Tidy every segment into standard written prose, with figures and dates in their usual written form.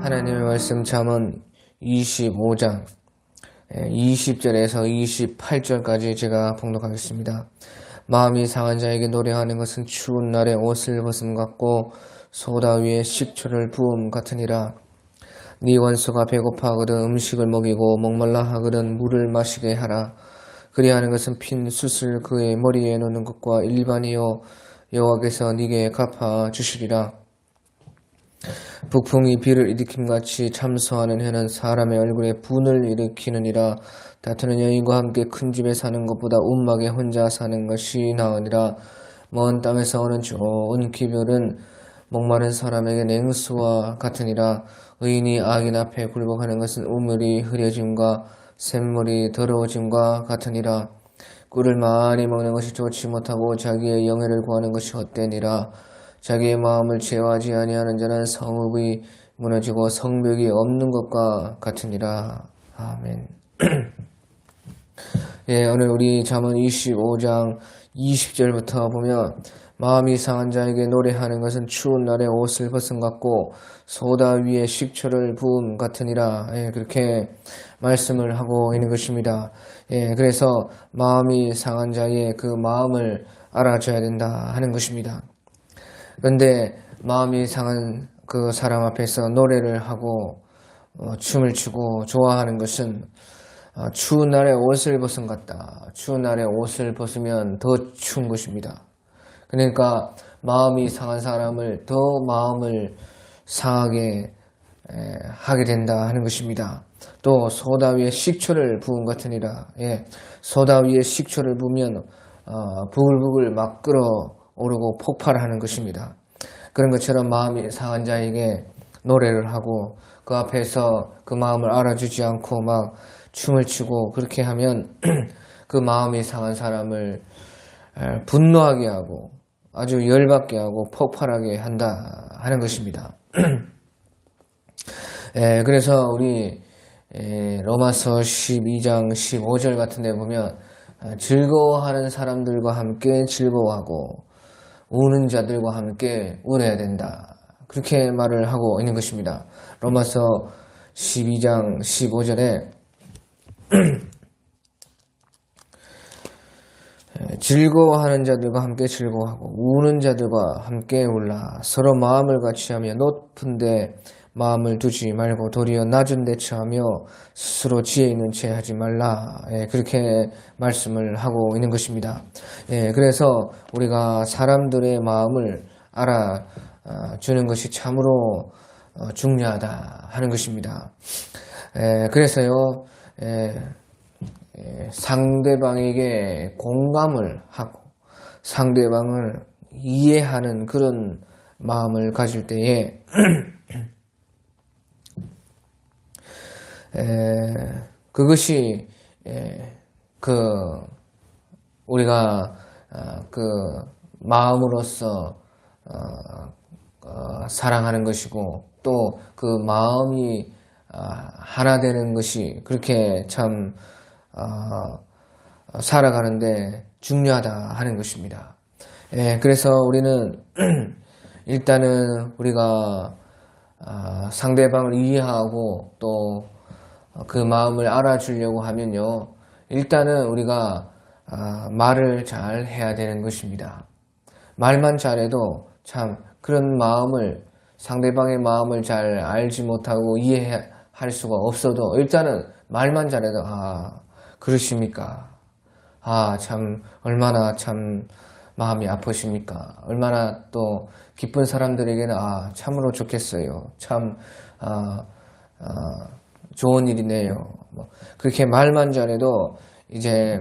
하나님의 말씀 잠언 25장 20절에서 28절까지 제가 봉독하겠습니다. 마음이 상한 자에게 노래하는 것은 추운 날에 옷을 벗음 같고 소다 위에 식초를 부음 같으니라. 네 원수가 배고파 하거든 음식을 먹이고 목말라 하거든 물을 마시게 하라. 그리하는 것은 핀 숯을 그의 머리에 놓는 것과 일반이요 여호와께서 네게 갚아 주시리라. 북풍이 비를 일으킴같이 참소하는 해는 사람의 얼굴에 분을 일으키느니라. 다투는 여인과 함께 큰 집에 사는 것보다 움막에 혼자 사는 것이 나으니라. 먼 땅에서 오는 좋은 기별은 목마른 사람에게 냉수와 같으니라. 의인이 악인 앞에 굴복하는 것은 우물이 흐려짐과 샘물이 더러워짐과 같으니라. 꿀을 많이 먹는 것이 좋지 못하고 자기의 영예를 구하는 것이 헛되니라. 자기의 마음을 제어하지 아니하는 자는 성읍이 무너지고 성벽이 없는 것과 같으니라. 아멘. 오늘 우리 잠언 25장 20절부터 보면 마음이 상한 자에게 노래하는 것은 추운 날에 옷을 벗음 같고 소다 위에 식초를 부음 같으니라. 그렇게 말씀을 하고 있는 것입니다. 그래서 마음이 상한 자의 그 마음을 알아줘야 된다 하는 것입니다. 그런데 마음이 상한 그 사람 앞에서 노래를 하고 춤을 추고 좋아하는 것은 추운 날에 옷을 벗은 같다. 추운 날에 옷을 벗으면 더 추운 것입니다. 그러니까 마음이 상한 사람을 더 마음을 상하게 하게 된다 하는 것입니다. 또 소다 위에 식초를 부은 같으니라. 소다 위에 식초를 부으면 부글부글 막 끓어오르고 폭발하는 것입니다. 그런 것처럼 마음이 상한 자에게 노래를 하고 그 앞에서 그 마음을 알아주지 않고 막 춤을 추고 그렇게 하면 그 마음이 상한 사람을 분노하게 하고 아주 열받게 하고 폭발하게 한다 하는 것입니다. 그래서 우리 로마서 12장 15절 같은 데 보면 즐거워하는 사람들과 함께 즐거워하고 우는 자들과 함께 울어야 된다. 그렇게 말을 하고 있는 것입니다. 로마서 12장 15절에 즐거워하는 자들과 함께 즐거워하고 우는 자들과 함께 울라. 서로 마음을 같이하며 높은 데 마음을 두지 말고 도리어 낮은 데 처하며 스스로 지혜 있는 채 하지 말라. 그렇게 말씀을 하고 있는 것입니다. 그래서 우리가 사람들의 마음을 알아주는 것이 참으로 중요하다 하는 것입니다. 그래서요 상대방에게 공감을 하고 상대방을 이해하는 그런 마음을 가질 때에 그것이 우리가 그 마음으로서 사랑하는 것이고 또 그 마음이 하나 되는 것이 그렇게 참 살아가는데 중요하다 하는 것입니다. 그래서 우리는 일단은 우리가 상대방을 이해하고 또 그 마음을 알아주려고 하면요 일단은 우리가 말을 잘 해야 되는 것입니다. 말만 잘해도 참 그런 마음을 상대방의 마음을 잘 알지 못하고 이해할 수가 없어도 일단은 말만 잘해도 그러십니까? 참 얼마나 참 마음이 아프십니까? 얼마나 또 기쁜 사람들에게는 참으로 좋겠어요. 참 좋은 일이네요. 그렇게 말만 잘해도 이제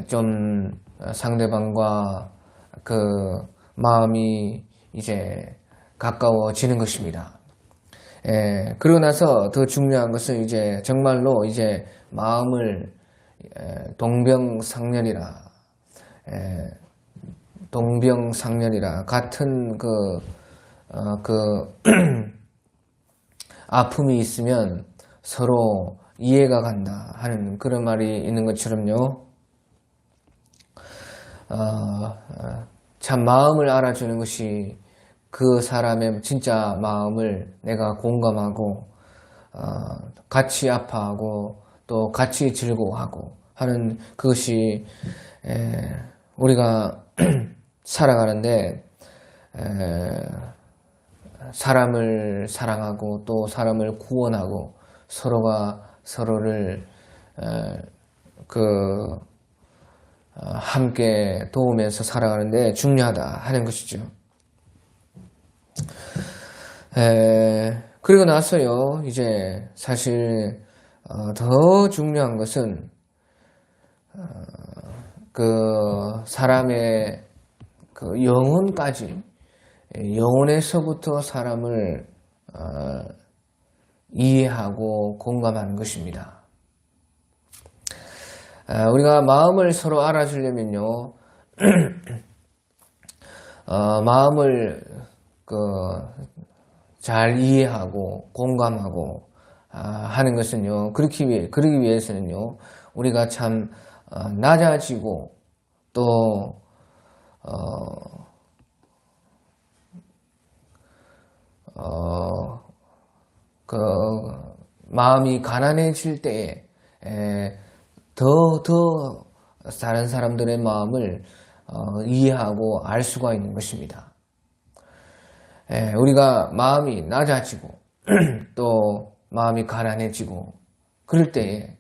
좀 상대방과 그 마음이 이제 가까워지는 것입니다. 그러고 나서 더 중요한 것은 이제 정말로 이제 마음을 동병상련이라 같은 아픔이 있으면 서로 이해가 간다 하는 그런 말이 있는 것처럼요. 참 마음을 알아주는 것이 그 사람의 진짜 마음을 내가 공감하고 같이 아파하고 또 같이 즐거워하고 하는 그것이 우리가 살아가는데 사람을 사랑하고 또 사람을 구원하고 서로가 서로를 함께 도우면서 살아가는데 중요하다 하는 것이죠. 그리고 나서요, 이제 사실 더 중요한 것은 그 사람의 그 영혼까지, 영혼에서부터 사람을 이해하고 공감하는 것입니다. 우리가 마음을 서로 알아주려면요, 마음을 잘 이해하고 공감하고 하는 것은요, 그러기 위해서는요, 우리가 참 낮아지고 또 마음이 가난해질 때에 더 다른 사람들의 마음을 이해하고 알 수가 있는 것입니다. 우리가 마음이 낮아지고 또 마음이 가난해지고 그럴 때에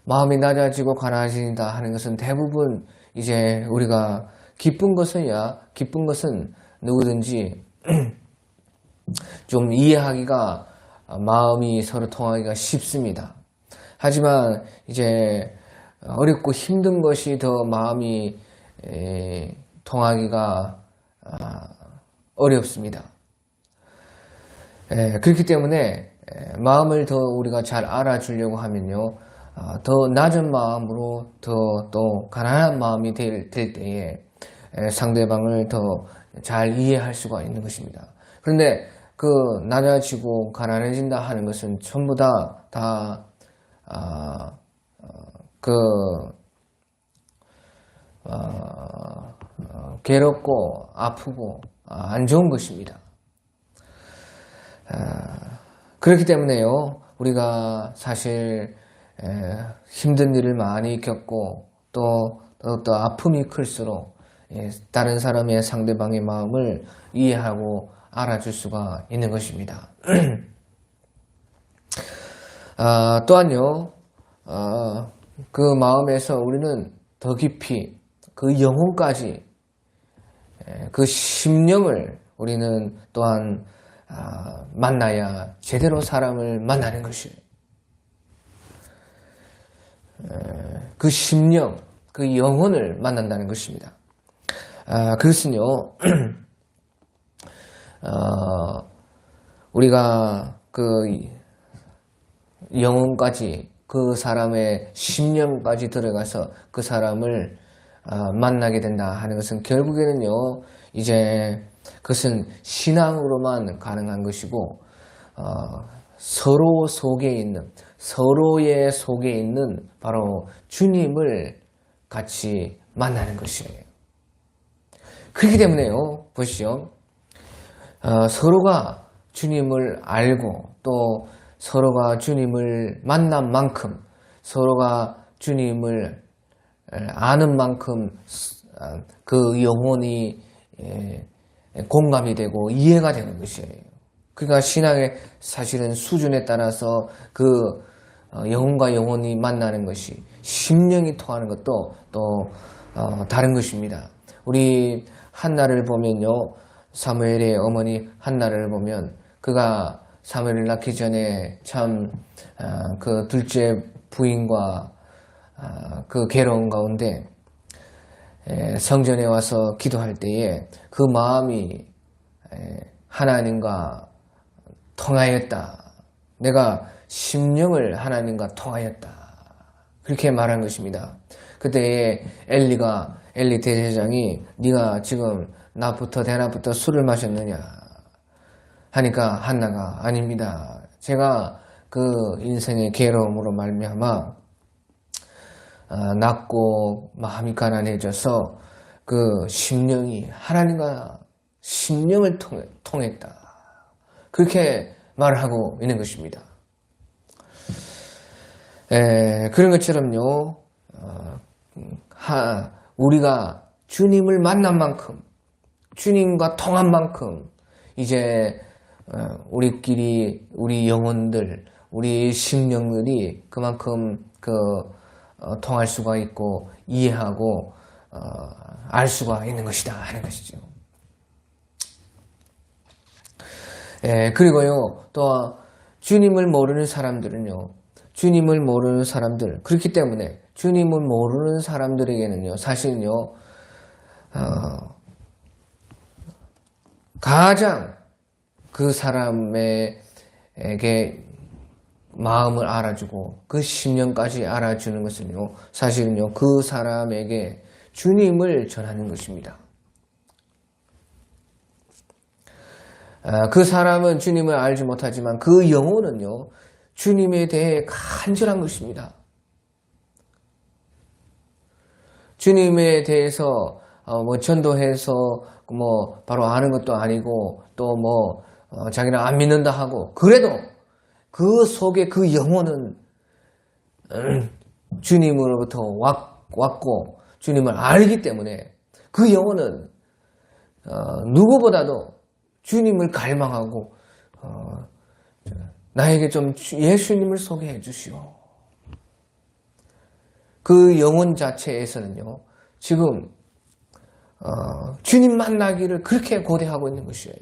마음이 낮아지고 가난해진다 하는 것은 대부분 이제 우리가 기쁜 것은 누구든지 좀 이해하기가 마음이 서로 통하기가 쉽습니다. 하지만 이제 어렵고 힘든 것이 더 마음이 통하기가 어렵습니다. 그렇기 때문에 마음을 더 우리가 잘 알아주려고 하면요, 더 낮은 마음으로 또 가난한 마음이 될 때에 상대방을 더 잘 이해할 수가 있는 것입니다. 그런데 그 낮아지고 가난해진다 하는 것은 전부 다 괴롭고 아프고 안 좋은 것입니다. 그렇기 때문에요, 우리가 사실 힘든 일을 많이 겪고 또 아픔이 클수록 다른 사람의 상대방의 마음을 이해하고 알아줄 수가 있는 것입니다. 또한요, 그 마음에서 우리는 더 깊이 그 영혼까지 그 심령을 우리는 또한 만나야 제대로 사람을 만나는 것이에요. 그 심령, 그 영혼을 만난다는 것입니다. 그것은요, 우리가 그 영혼까지, 그 사람의 심령까지 들어가서 그 사람을 만나게 된다 하는 것은 결국에는요, 이제 그것은 신앙으로만 가능한 것이고, 서로의 속에 있는 바로 주님을 같이 만나는 것이에요. 그렇기 때문에요, 보시죠. 서로가 주님을 알고 또 서로가 주님을 만난 만큼, 서로가 주님을 아는 만큼 그 영혼이 공감이 되고 이해가 되는 것이에요. 그러니까 신앙의 사실은 수준에 따라서 그 영혼과 영혼이 만나는 것이, 심령이 통하는 것도 또 다른 것입니다. 우리 한나를 보면요, 사무엘의 어머니 한나를 보면 그가 사무엘을 낳기 전에 참 그 둘째 부인과 그 괴로운 가운데 성전에 와서 기도할 때에 그 마음이 하나님과 통하였다. 내가 심령을 하나님과 통하였다. 그렇게 말한 것입니다. 그때 엘리 대제사장이 네가 지금 대낮부터 술을 마셨느냐 하니까 한나가 아닙니다. 제가 그 인생의 괴로움으로 말미암아 낮고 마음이 가난해져서 그 심령이 하나님과 심령을 통했다. 그렇게 말을 하고 있는 것입니다. 그런 것처럼요, 우리가 주님을 만난 만큼, 주님과 통한 만큼, 이제 우리끼리, 우리 영혼들, 우리 심령들이 그만큼 통할 수가 있고, 이해하고, 알 수가 있는 것이다 하는 것이죠. 그리고요, 또 주님을 모르는 사람들은요, 주님을 모르는 사람들, 그렇기 때문에 주님을 모르는 사람들에게는요, 사실은요, 가장 그 사람에게 마음을 알아주고 그 심령까지 알아주는 것은요, 사실은요, 그 사람에게 주님을 전하는 것입니다. 그 사람은 주님을 알지 못하지만 그 영혼은요, 주님에 대해 간절한 것입니다. 주님에 대해서 전도해서 바로 아는 것도 아니고 또 자기는 안 믿는다 하고, 그래도 그 속에 그 영혼은 주님으로부터 왔고 주님을 알기 때문에 그 영혼은 누구보다도 주님을 갈망하고 나에게 좀 예수님을 소개해 주시오. 그 영혼 자체에서는요, 지금 주님 만나기를 그렇게 고대하고 있는 것이에요.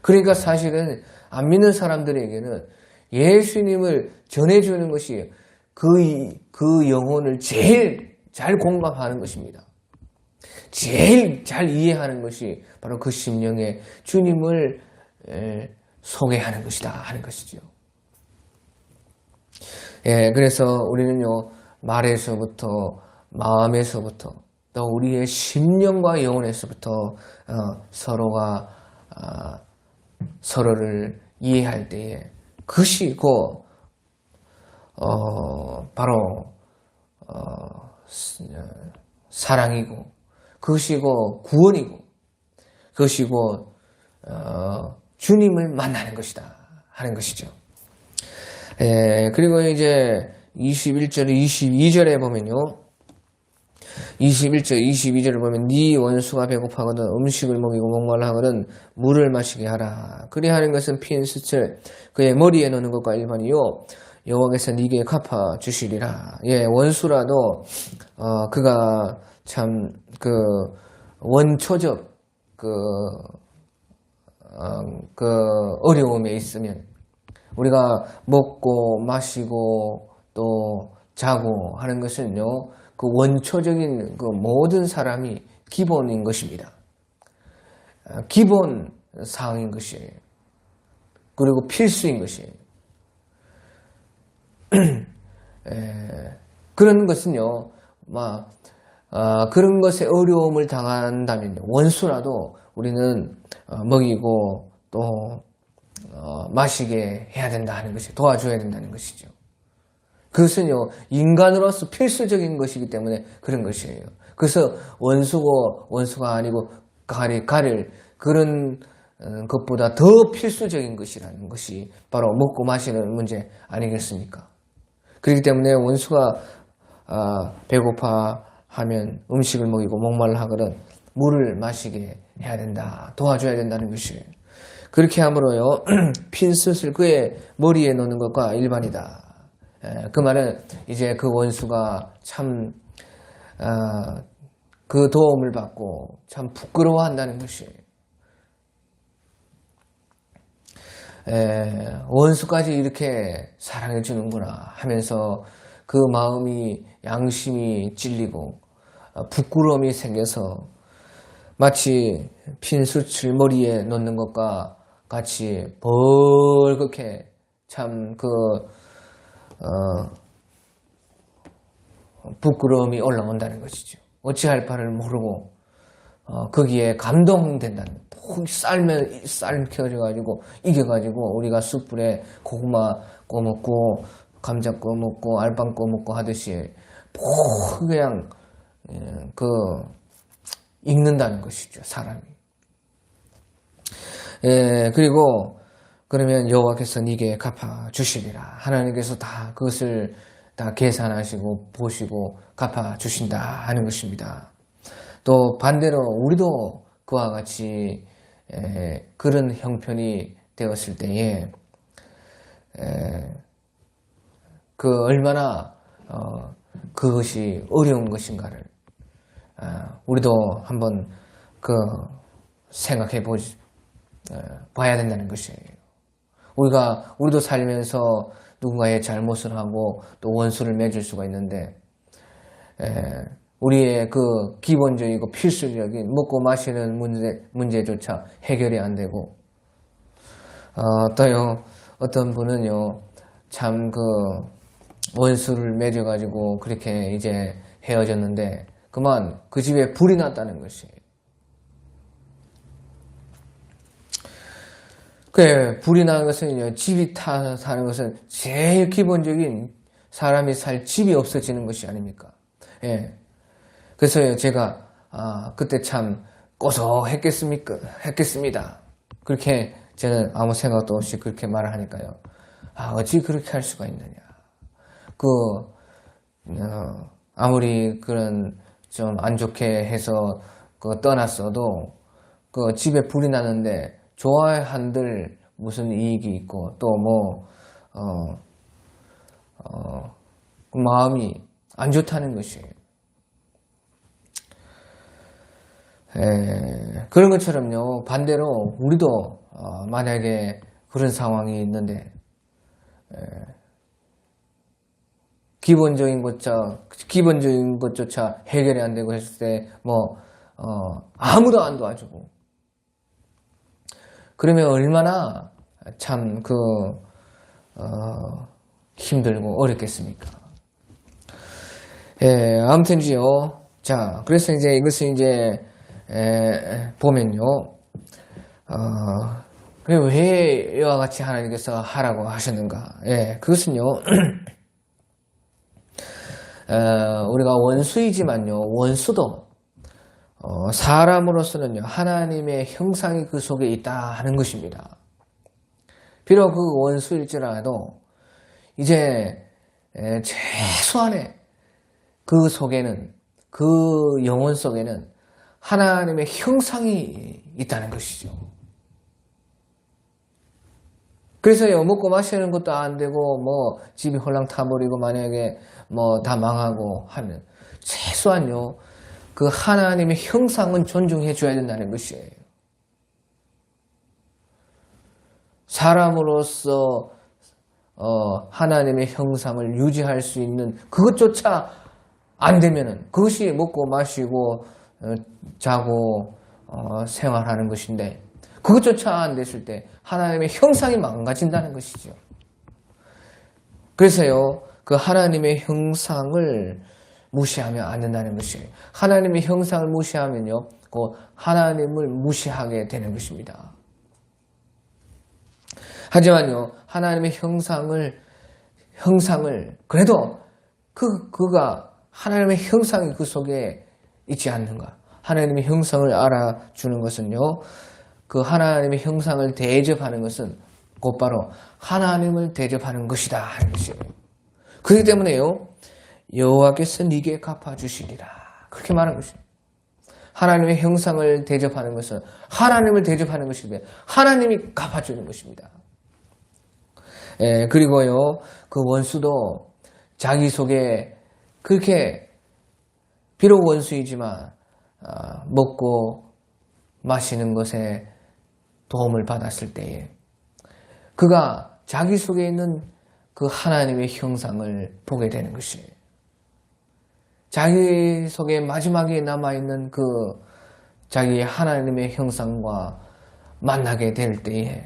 그러니까 사실은 안 믿는 사람들에게는 예수님을 전해주는 것이 그 영혼을 제일 잘 공감하는 것입니다. 제일 잘 이해하는 것이 바로 그 심령에 주님을 소개하는 것이다 하는 것이죠. 그래서 우리는요, 말에서부터 마음에서부터 또 우리의 심령과 영혼에서부터 서로가 서로를 이해할 때에 그것이 바로 사랑이고, 그것이 구원이고, 그것이 주님을 만나는 것이다 하는 것이죠. 그리고 이제 21절, 22절에 보면요, 21절, 22절을 보면 네 원수가 배고파거든 음식을 먹이고 목말라 하거든 물을 마시게 하라. 그리하는 것은 핀스칠 그의 머리에 넣는 것과 일반이요 여호와께서 네게 갚아 주시리라. 원수라도 그가 참 원초적 어려움에 있으면 우리가 먹고 마시고 또 자고 하는 것은요, 그 원초적인 모든 사람이 기본인 것입니다. 기본 사항인 것이에요. 그리고 필수인 것이에요. 그런 것은요, 그런 것에 어려움을 당한다면 원수라도 우리는 먹이고 또 마시게 해야 된다 하는 것이, 도와줘야 된다는 것이죠. 그것은요, 인간으로서 필수적인 것이기 때문에 그런 것이에요. 그래서 원수가 아니고 가릴 그런 것보다 더 필수적인 것이라는 것이 바로 먹고 마시는 문제 아니겠습니까? 그렇기 때문에 원수가 배고파하면 음식을 먹이고 목말라 하거든 물을 마시게 해야 된다, 도와줘야 된다는 것이에요. 그렇게 함으로요, 핀셋을 그의 머리에 놓는 것과 일반이다. 그 말은 이제 그 원수가 참 그 도움을 받고 참 부끄러워한다는 것이에요. 원수까지 이렇게 사랑해 주는구나 하면서 그 마음이, 양심이 찔리고 부끄러움이 생겨서 마치 핀수칠 머리에 넣는 것과 같이 벌겋게 참 부끄러움이 올라온다는 것이죠. 어찌할 바를 모르고 거기에 감동된다는, 푹 삶혀져가지고 이겨가지고 우리가 숯불에 고구마 꺼먹고 감자 꺼먹고 알빵 꺼먹고 하듯이 푹 그냥 익는다는 것이죠, 사람이. 그리고 그러면 여호와께서 네게 갚아 주시리라. 하나님께서 다 그것을 다 계산하시고 보시고 갚아 주신다 하는 것입니다. 또 반대로 우리도 그와 같이 그런 형편이 되었을 때에 그 얼마나 그것이 어려운 것인가를 우리도 한번 생각해 봐야 된다는 것이에요. 우리도 살면서 누군가의 잘못을 하고 또 원수를 맺을 수가 있는데 우리의 그 기본적이고 필수적인 먹고 마시는 문제조차 해결이 안 되고 또요 어떤 분은요 참 원수를 맺어가지고 그렇게 이제 헤어졌는데 그만 그 집에 불이 났다는 것이에요. 불이 나는 것은요, 집이 타는 것은 제일 기본적인 사람이 살 집이 없어지는 것이 아닙니까? 예. 그래서 제가, 그때 참 했겠습니다. 그렇게 저는 아무 생각도 없이 그렇게 말을 하니까요. 어찌 그렇게 할 수가 있느냐. 아무리 그런 좀 안 좋게 해서 떠났어도 집에 불이 나는데 좋아야 한들 무슨 이익이 있고 또 마음이 안 좋다는 것이에요. 그런 것처럼요 반대로 우리도 만약에 그런 상황이 있는데 기본적인 것조차 해결이 안 되고 했을 때 아무도 안 도와주고 그러면 얼마나 참 힘들고 어렵겠습니까? 아무튼지요. 자, 그래서 이제 이것을 이제 보면요. 왜 이와 같이 하나님께서 하라고 하셨는가? 그것은요. 우리가 원수이지만요. 원수도 사람으로서는요. 하나님의 형상이 그 속에 있다 하는 것입니다. 비록 그 원수일지라도 이제 최소한의 그 속에는 그 영혼 속에는 하나님의 형상이 있다는 것이죠. 그래서요 먹고 마시는 것도 안 되고 집이 홀랑 타버리고 만약에 다 망하고 하면 최소한요 그 하나님의 형상은 존중해 줘야 된다는 것이에요. 사람으로서 하나님의 형상을 유지할 수 있는 그것조차 안 되면은 그것이 먹고 마시고 자고 생활하는 것인데 그것조차 안 됐을 때 하나님의 형상이 망가진다는 것이죠. 그래서요 그 하나님의 형상을 무시하면 안 된다는 것이에요. 하나님의 형상을 무시하면요 그 하나님을 무시하게 되는 것입니다. 하지만요 하나님의 형상을 그래도 그가 하나님의 형상이 그 속에 있지 않는가? 하나님의 형상을 알아주는 것은요 그 하나님의 형상을 대접하는 것은 곧바로 하나님을 대접하는 것이다 하는 것이에요. 그렇기 때문에요 여호와께서 네게 갚아주시리라 그렇게 말한 것입니다. 하나님의 형상을 대접하는 것은 하나님을 대접하는 것인데 하나님이 갚아주는 것입니다. 그리고요 그 원수도 자기 속에 그렇게 비록 원수이지만 먹고 마시는 것에 도움을 받았을 때에 그가 자기 속에 있는 그 하나님의 형상을 보게 되는 것이에요. 자기 속에 마지막에 남아있는 그 자기의 하나님의 형상과 만나게 될 때에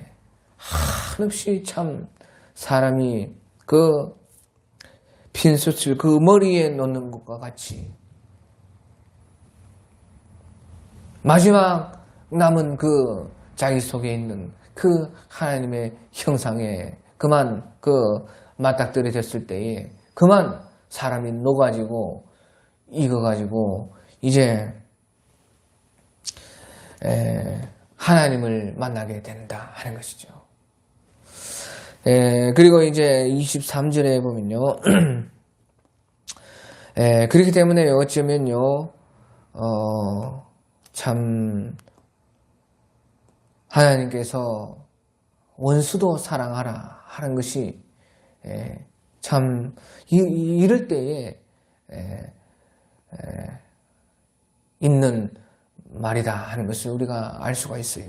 한없이 참 사람이 그 핀솥을 그 머리에 놓는 것과 같이 마지막 남은 그 자기 속에 있는 그 하나님의 형상에 그만 맞닥뜨려졌을 때에 그만 사람이 녹아지고 익어가지고 이제 하나님을 만나게 된다 하는 것이죠. 그리고 이제 23절에 보면요. 그렇기 때문에 어쩌면요, 참, 하나님께서 원수도 사랑하라 하는 것이, 참, 이럴 때에, 있는 말이다 하는 것을 우리가 알 수가 있어요.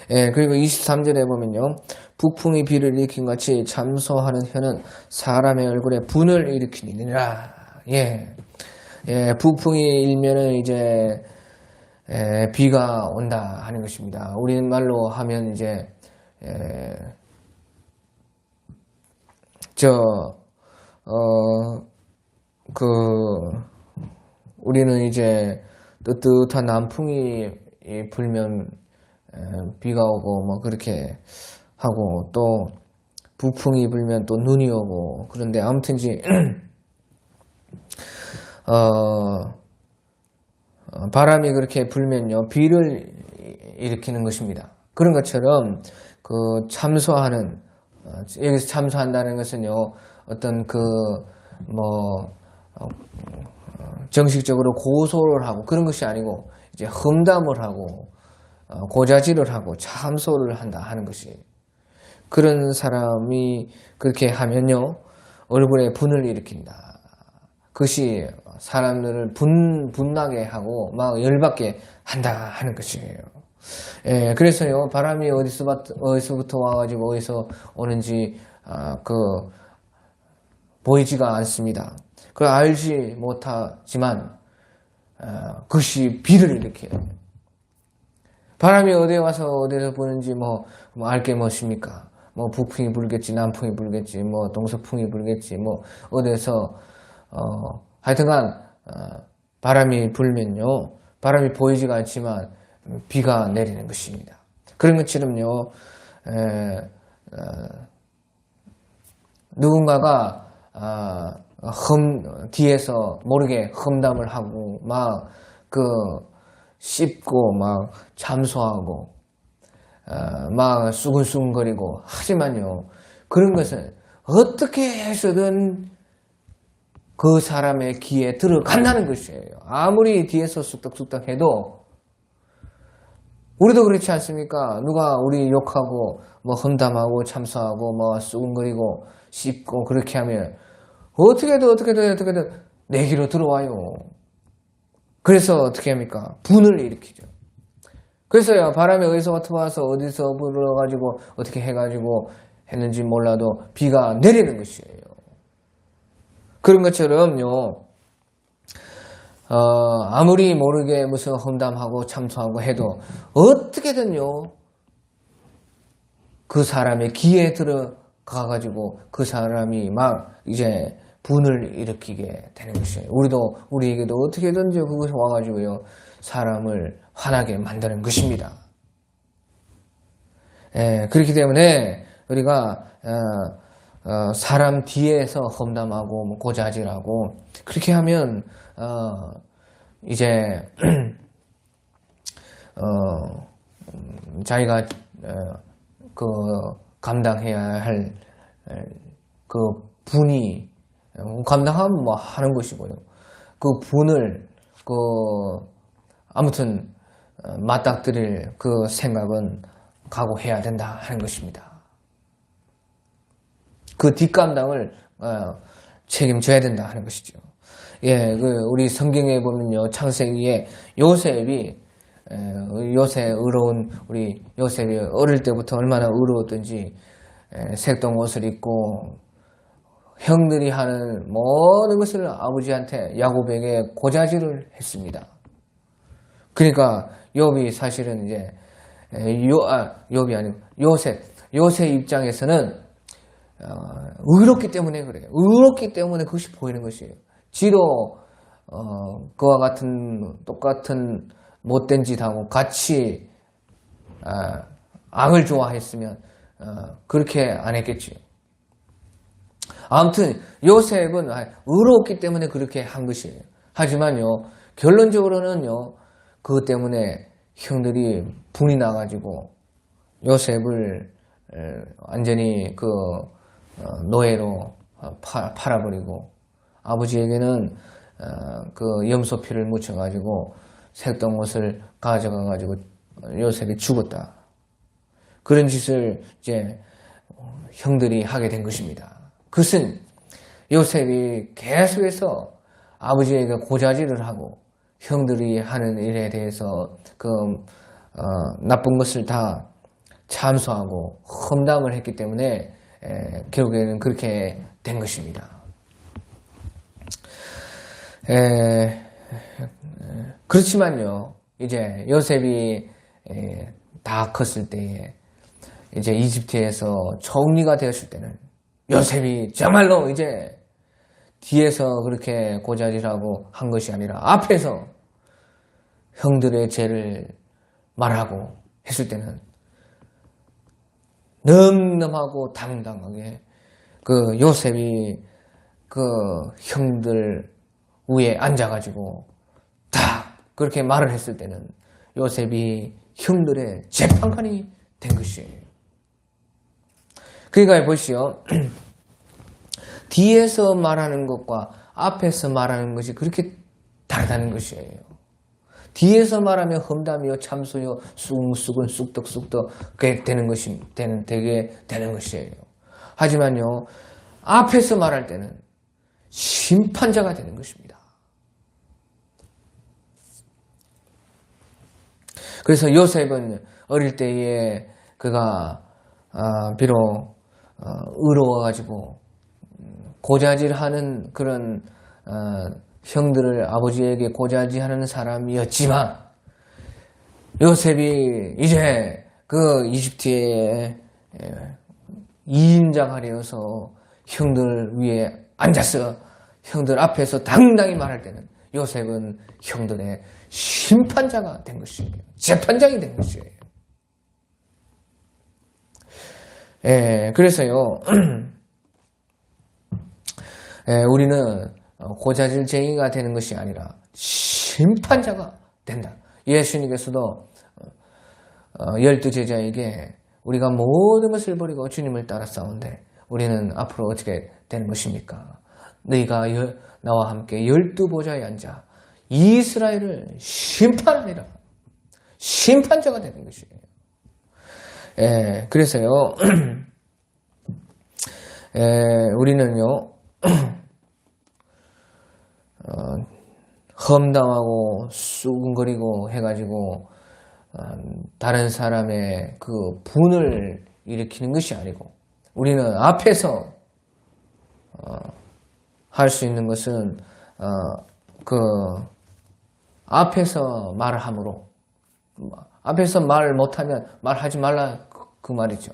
그리고 23절에 보면요. 북풍이 비를 일으킨 같이 참소하는 혀는 사람의 얼굴에 분을 일으키니라. 북풍이 일면은 이제 비가 온다 하는 것입니다. 우리말로 하면 이제 우리는 이제 뜨뜻한 남풍이 불면 비가 오고 뭐 그렇게 하고 또 북풍이 불면 또 눈이 오고 그런데 아무튼지 바람이 그렇게 불면요 비를 일으키는 것입니다. 그런 것처럼 그 참소하는 여기서 참소한다는 것은요 어떤 정식적으로 고소를 하고 그런 것이 아니고 이제 험담을 하고 고자질을 하고 참소를 한다 하는 것이 그런 사람이 그렇게 하면요 얼굴에 분을 일으킨다. 그것이 사람들을 분나게 하고 막 열받게 한다 하는 것이에요. 그래서요 바람이 어디서부터 와가지고 어디서 오는지 보이지가 않습니다. 그걸 알지 못하지만 그것이 비를 일으켜요. 바람이 어디에 와서 어디서 부는지 알 게 무엇입니까? 북풍이 불겠지, 남풍이 불겠지, 동서풍이 불겠지, 어디에서 하여튼간 바람이 불면요 바람이 보이지가 않지만 비가 내리는 것입니다. 그런 것처럼요 누군가가 뒤에서 모르게 험담을 하고 씹고 참소하고 막 수근수근거리고 하지만요 그런 것은 어떻게 해서든 그 사람의 귀에 들어간다는 것이에요. 아무리 뒤에서 쑥덕쑥덕 해도 우리도 그렇지 않습니까? 누가 우리 욕하고 험담하고 참소하고 수근거리고 씹고 그렇게 하면 어떻게든 내 귀로 들어와요. 그래서 어떻게 합니까? 분을 일으키죠. 그래서요 바람이 어디서부터 와서 어디서 불어가지고 어떻게 해가지고 했는지 몰라도 비가 내리는 것이에요. 그런 것처럼요 아무리 모르게 무슨 험담하고 참소하고 해도 어떻게든요 그 사람의 귀에 들어가가지고 그 사람이 이제 분을 일으키게 되는 것이에요. 우리에게도 어떻게든지 그것이 와가지고요 사람을 화나게 만드는 것입니다. 그렇기 때문에 우리가 사람 뒤에서 험담하고 고자질하고 그렇게 하면 이제 자기가 감당해야 할 분이 감당하면 하는 것이고요. 그 분을 아무튼 맞닥뜨릴 그 생각은 각오해야 된다 하는 것입니다. 그 뒷감당을 책임져야 된다 하는 것이죠. 우리 성경에 보면요 창세기에 요셉이 의로운 우리 요셉이 어릴 때부터 얼마나 의로웠던지 색동 옷을 입고 형들이 하는 모든 것을 아버지한테 야곱에게 고자질을 했습니다. 그러니까 욥이 사실은 이제 욥이 아니고 요셉 입장에서는 의롭기 때문에 그래요. 의롭기 때문에 그것이 보이는 것이에요. 지도 그와 같은 똑같은 못된 짓하고 같이 악을 좋아했으면 그렇게 안 했겠지요. 아무튼 요셉은 의롭기 때문에 그렇게 한 것이에요. 하지만요 결론적으로는요 그것 때문에 형들이 분이 나가지고 요셉을 완전히 그 노예로 팔아버리고 아버지에게는 그 염소피를 묻혀가지고 색동 옷을 가져가가지고 요셉이 죽었다. 그런 짓을 이제 형들이 하게 된 것입니다. 그것은 요셉이 계속해서 아버지에게 고자질을 하고 형들이 하는 일에 대해서 그 나쁜 것을 다 참소하고 험담을 했기 때문에 결국에는 그렇게 된 것입니다. 그렇지만요, 이제 요셉이 다 컸을 때에 이제 이집트에서 총리가 되었을 때는 요셉이 정말로 이제 뒤에서 그렇게 고자질하고 한 것이 아니라 앞에서 형들의 죄를 말하고 했을 때는 늠름하고 당당하게 그 요셉이 그 형들 위에 앉아가지고 딱 그렇게 말을 했을 때는 요셉이 형들의 재판관이 된 것이에요. 그러니까 보시오. 뒤에서 말하는 것과 앞에서 말하는 것이 그렇게 다르다는 것이에요. 뒤에서 말하면 험담이요, 참소요, 쑥쑥은 쑥덕쑥덕 그게 되게 되는 것이에요. 하지만요, 앞에서 말할 때는 심판자가 되는 것입니다. 그래서 요셉은 어릴 때에 그가 비록 의로워가지고 고자질하는 그런 형들을 아버지에게 고자질하는 사람이었지만 요셉이 이제 그 이집트에 2인자가 되어서 형들 위에 앉아서 형들 앞에서 당당히 말할 때는 요셉은 형들의 심판자가 된 것이에요. 재판장이 된 것이에요. 그래서요, 우리는 고자질쟁이가 되는 것이 아니라 심판자가 된다. 예수님께서도 12제자에게 우리가 모든 것을 버리고 주님을 따라 싸운데 우리는 앞으로 어떻게 되는 것입니까? 너희가 나와 함께 12보좌에 앉아 이스라엘을 심판하리라. 심판자가 되는 것이에요. 그래서요, 우리는요, 험담하고 쑥은거리고 해가지고 다른 사람의 그 분을 일으키는 것이 아니고 우리는 앞에서 할 수 있는 것은 그 앞에서 말을 함으로 앞에서 말 못하면 말하지 말라 그 말이죠.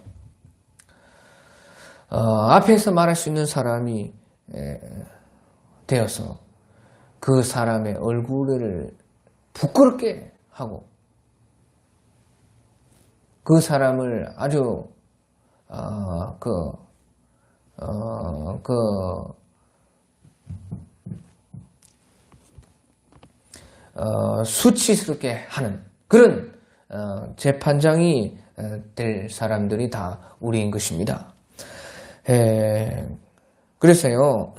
앞에서 말할 수 있는 사람이 되어서 그 사람의 얼굴을 부끄럽게 하고 그 사람을 아주 수치스럽게 하는 그런 재판장이 될 사람들이 다 우리인 것입니다. 그래서요,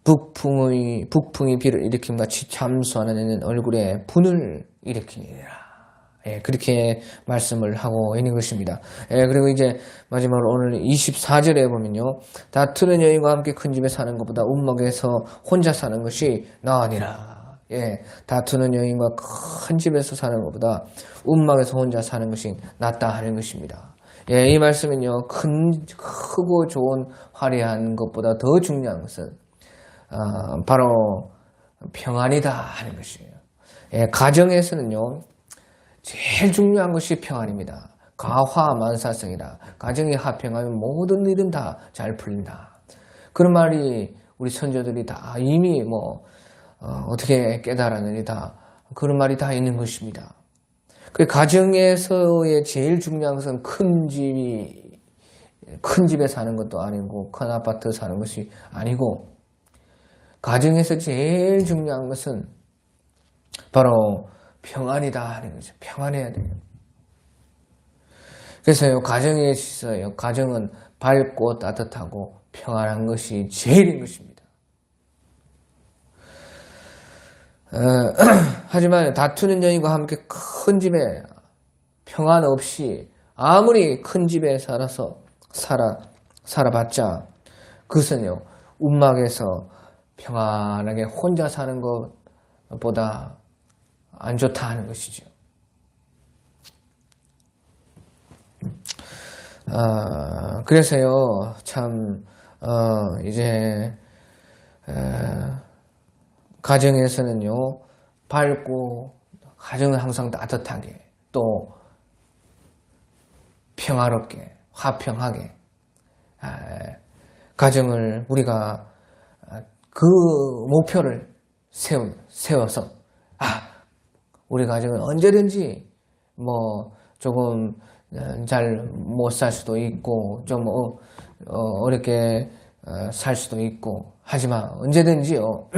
북풍이 비를 일으킴 같이 참수하는 애는 얼굴에 분을 일으키니라. 그렇게 말씀을 하고 있는 것입니다. 그리고 이제 마지막으로 오늘 24절에 보면요. 다투는 여인과 함께 큰 집에 사는 것보다 움막에서 혼자 사는 것이 나으니라. 다투는 여인과 큰 집에서 사는 것보다 움막에서 혼자 사는 것이 낫다 하는 것입니다. 이 말씀은요. 크고 좋은 화려한 것보다 더 중요한 것은 바로 평안이다 하는 것이에요. 가정에서는요. 제일 중요한 것이 평안입니다. 가화만사성이다. 가정이 화평하면 모든 일은 다 잘 풀린다. 그런 말이 우리 선조들이 다 이미 어떻게 깨달았느니 다 그런 말이 다 있는 것입니다. 그 가정에서의 제일 중요한 것은 큰 집에 사는 것도 아니고 큰 아파트 사는 것이 아니고 가정에서 제일 중요한 것은 바로 평안이다 하는 거죠. 평안해야 돼요. 그래서요, 가정에 있어요. 가정은 밝고 따뜻하고 평안한 것이 제일인 것입니다. 하지만 다투는 여인과 함께 큰 집에 평안 없이 아무리 큰 집에 살아봤자 그것은요, 움막에서 평안하게 혼자 사는 것보다 안 좋다 하는 것이죠. 그래서요, 참, 이제, 가정에서는요, 밝고, 가정은 항상 따뜻하게, 또, 평화롭게, 화평하게, 가정을 우리가 그 목표를 세워서, 우리 가정은 언제든지, 조금, 잘 못 살 수도 있고 좀 어렵게 살 수도 있고 하지만 언제든지요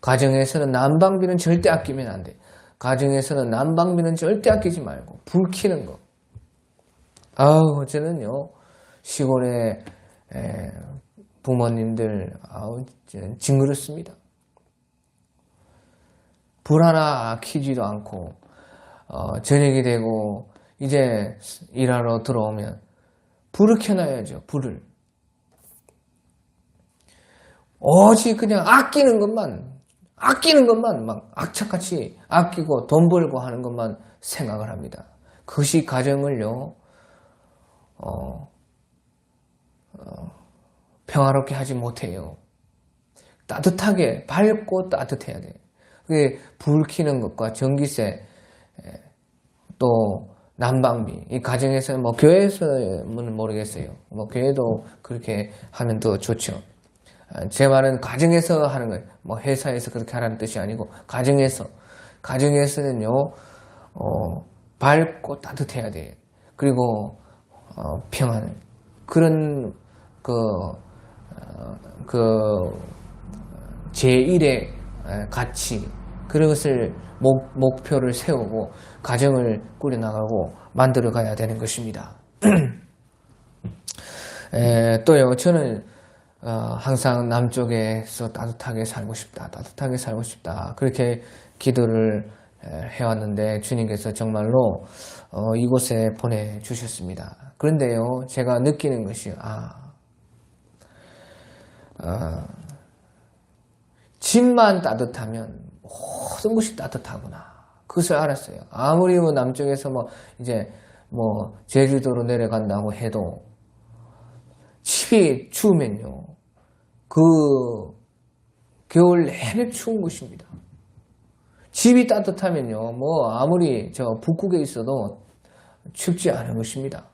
가정에서는 난방비는 절대 아끼면 안 돼. 가정에서는 난방비는 절대 아끼지 말고 불 켜는 거. 저는요 시골에 부모님들 징그럽습니다. 불 하나 켜지도 않고 저녁이 되고 이제 일하러 들어오면 불을 켜놔야죠. 불을. 오직 그냥 아끼는 것만 막 악착같이 아끼고 돈 벌고 하는 것만 생각을 합니다. 그것이 가정을요 평화롭게 하지 못해요. 따뜻하게 밝고 따뜻해야 돼요. 그게 불 켜는 것과 전기세 또 난방비, 이 가정에서는 교회에서는 모르겠어요. 교회도 그렇게 하면 더 좋죠. 제 말은 가정에서 하는 거예요. 회사에서 그렇게 하라는 뜻이 아니고 가정에서는요 밝고 따뜻해야 돼요. 그리고 평안을 그런 제1의 가치 그런 것을 목표를 세우고 가정을 꾸려나가고 만들어가야 되는 것입니다. 또요, 저는 항상 남쪽에서 따뜻하게 살고 싶다. 그렇게 기도를 해왔는데 주님께서 정말로 이곳에 보내주셨습니다. 그런데요, 제가 느끼는 것이 집만 따뜻하면 모든 것이 따뜻하구나. 그것을 알았어요. 아무리 남쪽에서 제주도로 내려간다고 해도 집이 추우면요. 그 겨울 내내 추운 것입니다. 집이 따뜻하면요. 아무리 북극에 있어도 춥지 않은 것입니다.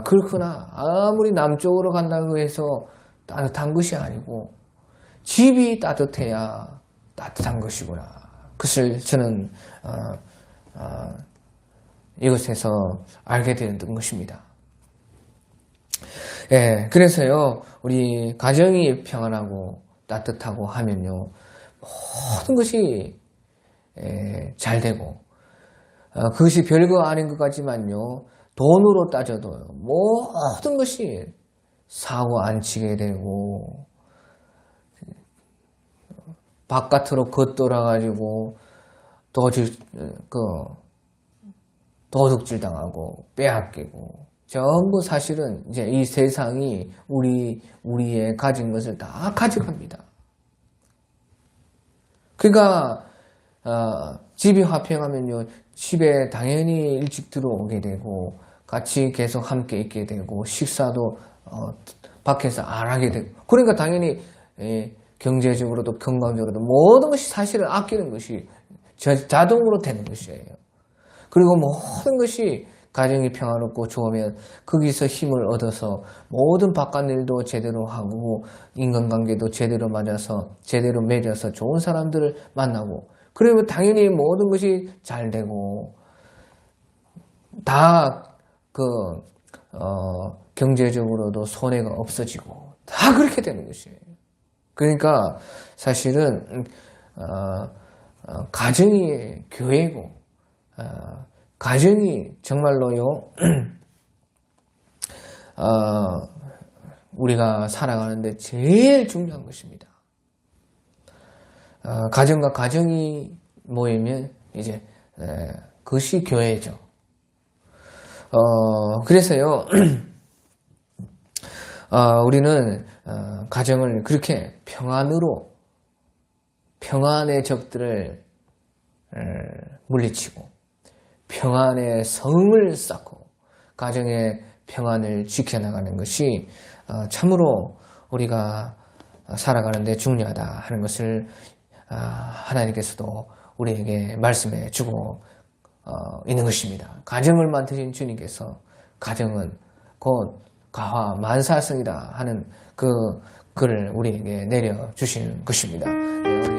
그렇구나. 아무리 남쪽으로 간다고 해서 따뜻한 것이 아니고 집이 따뜻해야 따뜻한 것이구나. 그것을 저는 이것에서 알게 되는 것입니다. 그래서요, 우리 가정이 평안하고 따뜻하고 하면요, 모든 것이 잘 되고, 그것이 별거 아닌 것 같지만요, 돈으로 따져도 모든 것이 사고 안 치게 되고, 바깥으로 겉돌아가지고 도둑질 당하고 빼앗기고 전부 사실은 이제 이 세상이 우리의 가진 것을 다 가져갑니다. 그러니까 집이 화평하면요 집에 당연히 일찍 들어오게 되고 같이 계속 함께 있게 되고 식사도 밖에서 안 하게 되고 그러니까 당연히 경제적으로도 건강적으로도 모든 것이 사실은 아끼는 것이 자동으로 되는 것이에요. 그리고 모든 것이 가정이 평화롭고 좋으면 거기서 힘을 얻어서 모든 바깥 일도 제대로 하고 인간관계도 제대로 맞아서 제대로 맺어서 좋은 사람들을 만나고 그리고 당연히 모든 것이 잘 되고 다 경제적으로도 손해가 없어지고 다 그렇게 되는 것이에요. 그러니까 사실은 가정이 교회고 가정이 정말로요 우리가 살아가는데 제일 중요한 것입니다. 가정과 가정이 모이면 이제 그것이 교회죠. 그래서요 우리는 가정을 그렇게 평안의 적들을 물리치고 평안의 성을 쌓고 가정의 평안을 지켜나가는 것이 참으로 우리가 살아가는 데 중요하다 하는 것을 하나님께서도 우리에게 말씀해 주고 있는 것입니다. 가정을 만드신 주님께서 가정은 곧 가화 만사성이다 하는 그 글을 우리에게 내려주시는 것입니다. 네,